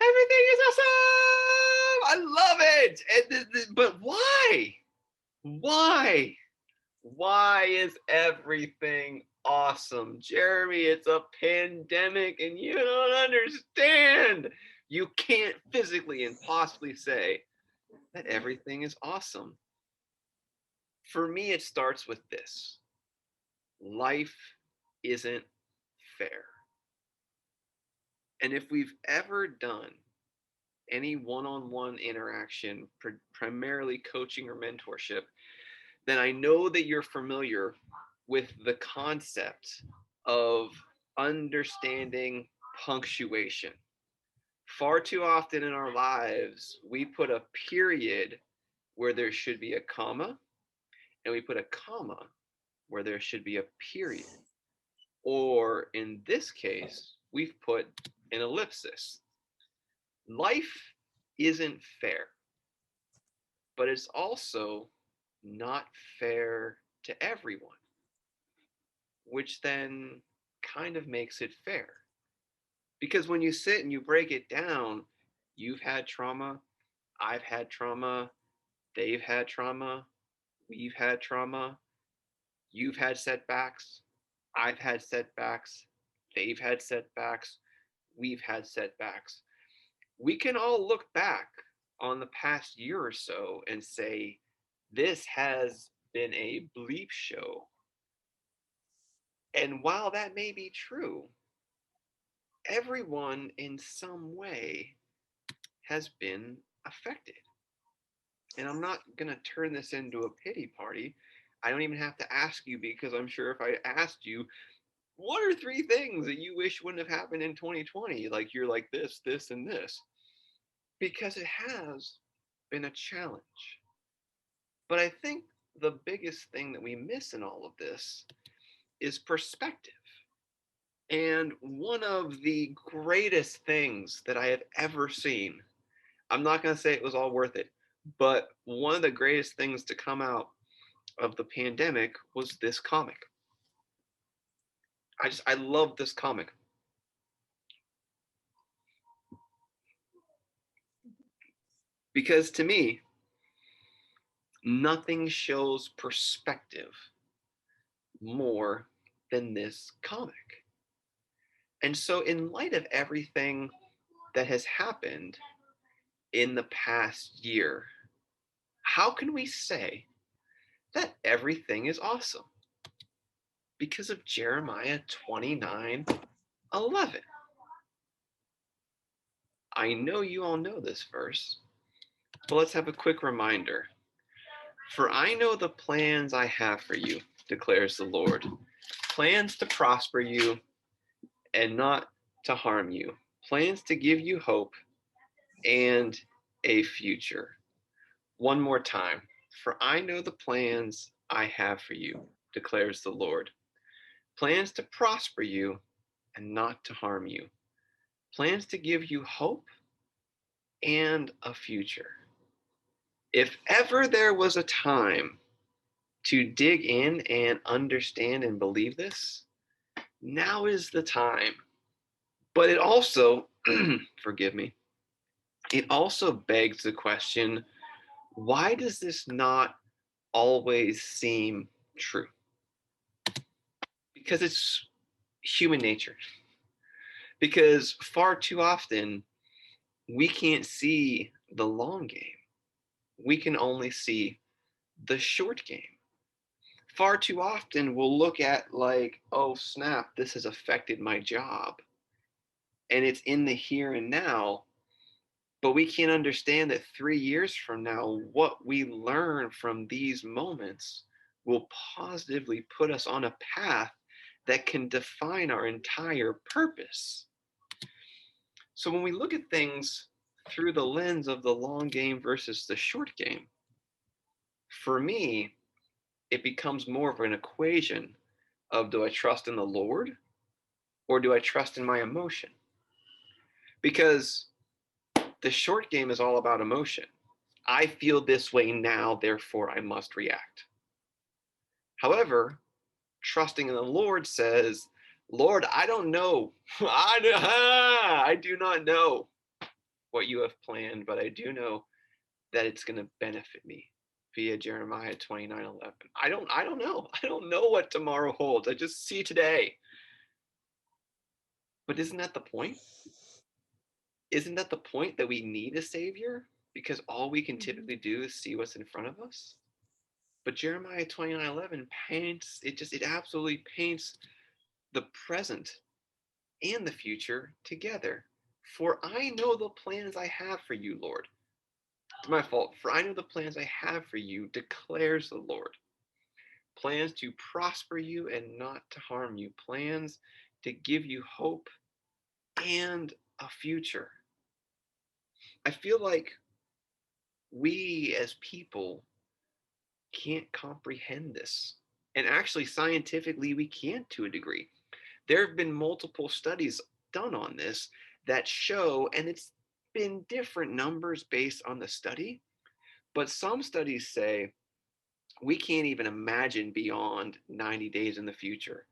Everything is awesome. I love it. But why? Why? Why is everything awesome? Jeremy, it's a pandemic and you don't understand. You can't physically and possibly say that everything is awesome. For me, it starts with this: life isn't fair. And if we've ever done any one-on-one interaction, primarily coaching or mentorship, then I know that you're familiar with the concept of understanding punctuation. Far too often in our lives, we put a period where there should be a comma, and we put a comma where there should be a period. Or in this case, we've put an ellipsis. Life isn't fair, but it's also not fair to everyone, which then kind of makes it fair. Because when you sit and you break it down, you've had trauma, I've had trauma, they've had trauma, we've had trauma, you've had setbacks, I've had setbacks, they've had setbacks, we've had setbacks. We can all look back on the past year or so and say, this has been a bleep show. And while that may be true, everyone in some way has been affected. And I'm not going to turn this into a pity party. I don't even have to ask you, because I'm sure if I asked you, what are 3 things that you wish wouldn't have happened in 2020? Like, you're like this, and this. Because it has been a challenge. But I think the biggest thing that we miss in all of this is perspective. And one of the greatest things that I have ever seen, I'm not going to say it was all worth it, but one of the greatest things to come out of the pandemic was this comic. I love this comic. Because to me, nothing shows perspective more than this comic. And so, in light of everything that has happened in the past year, how can we say that everything is awesome? Because of Jeremiah 29:11. I know you all know this verse, but let's have a quick reminder. For I know the plans I have for you, declares the Lord. Plans to prosper you and not to harm you. Plans to give you hope and a future. One more time. For I know the plans I have for you, declares the Lord. Plans to prosper you and not to harm you. Plans to give you hope and a future. If ever there was a time to dig in and understand and believe this, now is the time. But it also, forgive me, it also begs the question, why does this not always seem true? Because it's human nature. Because far too often, we can't see the long game. We can only see the short game. Far too often, we'll look at like, oh snap, this has affected my job. And it's in the here and now, but we can't understand that 3 years from now, what we learn from these moments will positively put us on a path that can define our entire purpose. So when we look at things through the lens of the long game versus the short game, for me, it becomes more of an equation of, do I trust in the Lord or do I trust in my emotion? Because the short game is all about emotion. I feel this way now, therefore I must react. However, trusting in the Lord says, Lord, I don't know. I do not know. what you have planned, but I do know that it's going to benefit me via Jeremiah 29:11. I don't know. I don't know what tomorrow holds. I just see today. But isn't that the point? Isn't that the point that we need a savior? Because all we can typically do is see what's in front of us. But Jeremiah 29:11 paints it absolutely paints the present and the future together. For I know the plans I have for you, Lord. It's my fault. For I know the plans I have for you, declares the Lord. Plans to prosper you and not to harm you. Plans to give you hope and a future. I feel like we as people can't comprehend this. And actually, scientifically, we can't to a degree. There have been multiple studies done on this that show, and it's been different numbers based on the study, but some studies say we can't even imagine beyond 90 days in the future.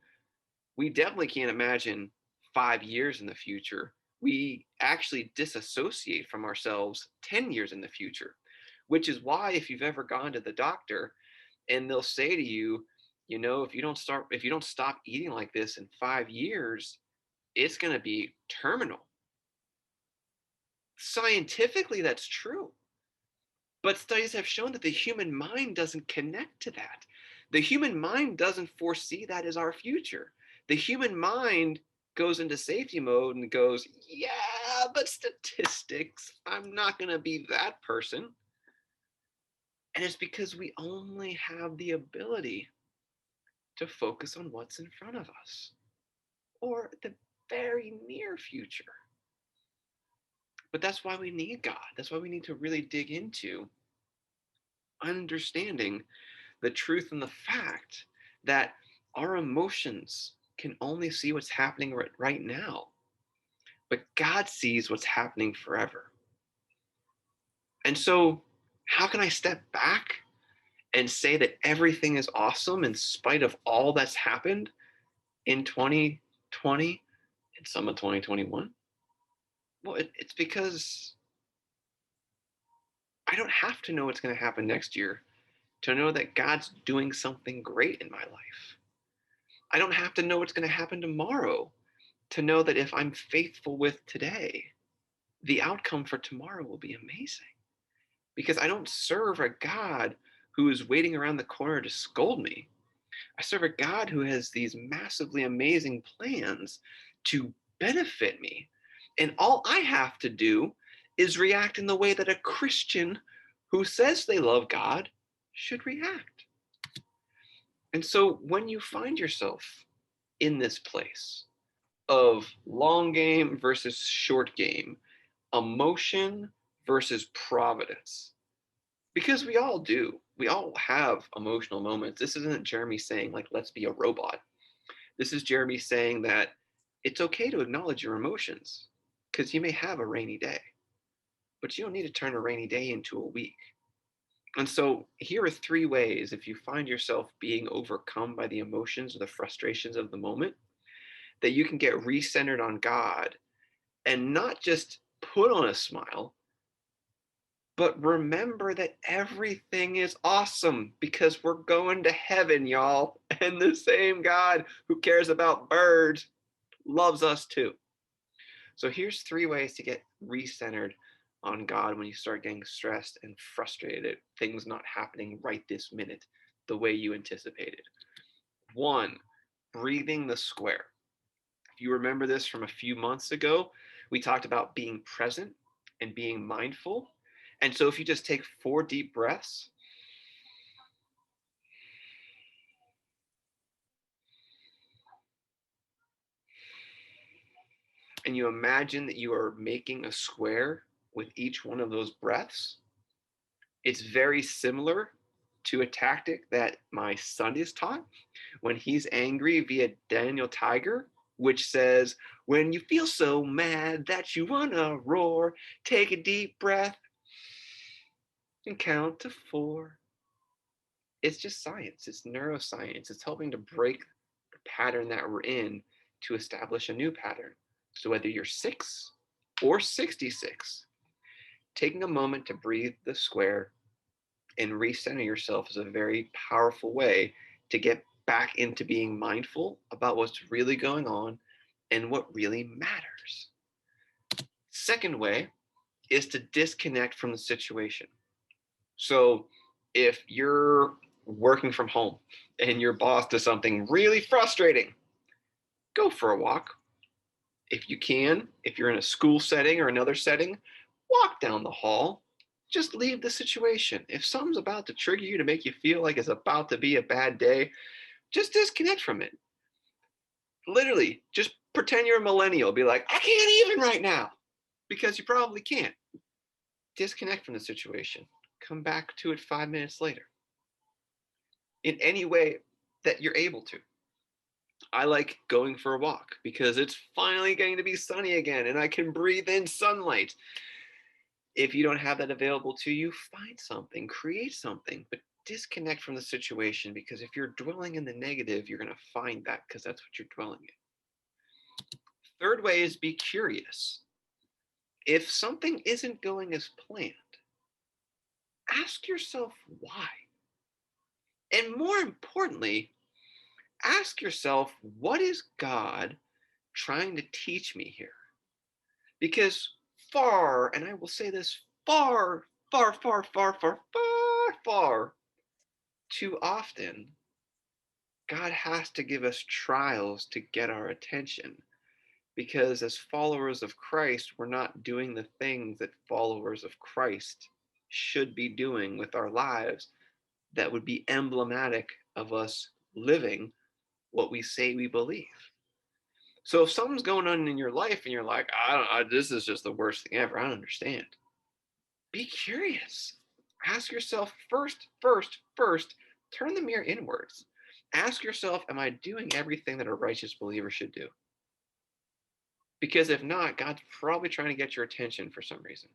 We definitely can't imagine 5 years in the future. We actually disassociate from ourselves 10 years in the future, which is why if you've ever gone to the doctor and they'll say to you, if you don't stop eating like this in 5 years, it's going to be terminal. Scientifically, that's true. But studies have shown that the human mind doesn't connect to that. The human mind doesn't foresee that as our future. The human mind goes into safety mode and goes, yeah, but statistics, I'm not going to be that person. And it's because we only have the ability to focus on what's in front of us or the very near future. But that's why we need God. That's why we need to really dig into understanding the truth and the fact that our emotions can only see what's happening right now, but God sees what's happening forever. And so, how can I step back and say that everything is awesome in spite of all that's happened in 2020 and some of 2021? Well, it's because I don't have to know what's going to happen next year to know that God's doing something great in my life. I don't have to know what's going to happen tomorrow to know that if I'm faithful with today, the outcome for tomorrow will be amazing. Because I don't serve a God who is waiting around the corner to scold me. I serve a God who has these massively amazing plans to benefit me. And all I have to do is react in the way that a Christian who says they love God should react. And so when you find yourself in this place of long game versus short game, emotion versus providence, because we all do, we all have emotional moments. This isn't Jeremy saying, like, let's be a robot. This is Jeremy saying that it's okay to acknowledge your emotions because you may have a rainy day, but you don't need to turn a rainy day into a week. And so here are 3 ways if you find yourself being overcome by the emotions or the frustrations of the moment, that you can get recentered on God and not just put on a smile, but remember that everything is awesome because we're going to heaven, y'all. And the same God who cares about birds loves us too. So here's 3 ways to get recentered on God when you start getting stressed and frustrated at things not happening right this minute the way you anticipated. 1, breathing the square. If you remember this from a few months ago, we talked about being present and being mindful. And so if you just take 4 deep breaths, and you imagine that you are making a square with each one of those breaths, it's very similar to a tactic that my son is taught when he's angry via Daniel Tiger, which says, when you feel so mad that you want to roar, take a deep breath and count to 4. It's just science. It's neuroscience. It's helping to break the pattern that we're in to establish a new pattern. So whether you're 6 or 66, taking a moment to breathe the square and recenter yourself is a very powerful way to get back into being mindful about what's really going on and what really matters. Second way is to disconnect from the situation. So if you're working from home and your boss does something really frustrating, go for a walk. If you can, if you're in a school setting or another setting, walk down the hall. Just leave the situation. If something's about to trigger you to make you feel like it's about to be a bad day, just disconnect from it. Literally, just pretend you're a millennial. Be like, I can't even right now, because you probably can't. Disconnect from the situation. Come back to it 5 minutes later. In any way that you're able to. I like going for a walk because it's finally getting to be sunny again and I can breathe in sunlight. If you don't have that available to you, find something, create something, but disconnect from the situation, because if you're dwelling in the negative, you're going to find that because that's what you're dwelling in. Third way is be curious. If something isn't going as planned, ask yourself why. And more importantly, ask yourself, what is God trying to teach me here? Because and I will say this, far, far, far, far, far, far, far too often, God has to give us trials to get our attention. Because as followers of Christ, we're not doing the things that followers of Christ should be doing with our lives that would be emblematic of us living what we say we believe. So if something's going on in your life and you're like, this is just the worst thing ever, I don't understand. Be curious. Ask yourself first, turn the mirror inwards. Ask yourself, am I doing everything that a righteous believer should do? Because if not, God's probably trying to get your attention for some reason.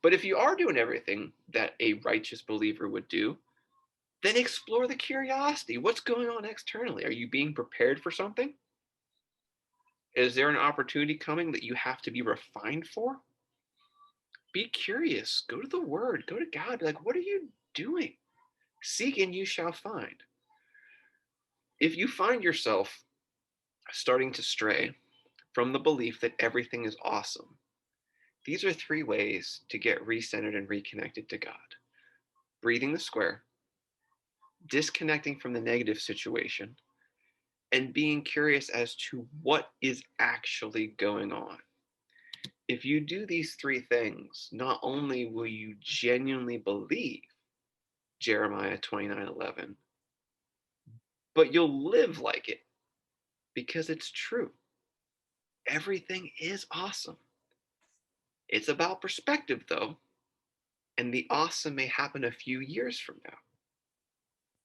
But if you are doing everything that a righteous believer would do, then explore the curiosity. What's going on externally? Are you being prepared for something? Is there an opportunity coming that you have to be refined for? Be curious. Go to the Word. Go to God. Be like, what are you doing? Seek and you shall find. If you find yourself starting to stray from the belief that everything is awesome, these are 3 ways to get recentered and reconnected to God. Breathing the square, disconnecting from the negative situation, and being curious as to what is actually going on. If you do these 3 things, not only will you genuinely believe Jeremiah 29:11, but you'll live like it because it's true. Everything is awesome. It's about perspective, though, and the awesome may happen a few years from now.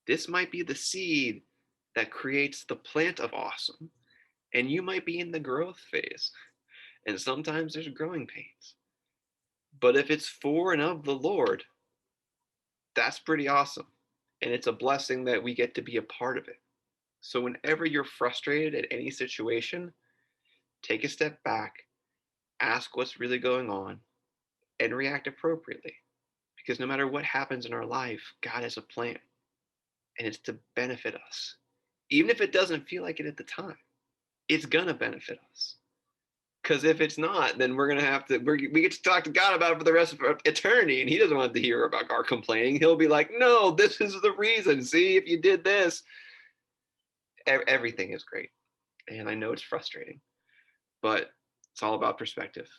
This might be the seed that creates the plant of awesome, and you might be in the growth phase, and sometimes there's growing pains. But if it's for and of the Lord, that's pretty awesome, and it's a blessing that we get to be a part of it. So whenever you're frustrated at any situation, take a step back, ask what's really going on, and react appropriately. Because no matter what happens in our life, God has a plan, and it's to benefit us. Even if it doesn't feel like it at the time, it's gonna benefit us. Because if it's not, then we're gonna have to. We get to talk to God about it for the rest of eternity, and He doesn't want to hear about our complaining. He'll be like, "No, this is the reason. See, if you did this, everything is great." And I know it's frustrating, but it's all about perspective.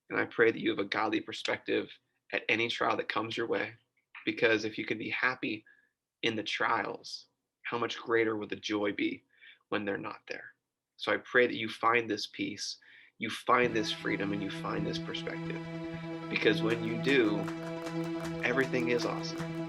And I pray that you have a godly perspective at any trial that comes your way, because if you can be happy in the trials, how much greater will the joy be when they're not there? So I pray that you find this peace, you find this freedom, and you find this perspective. Because when you do, everything is awesome.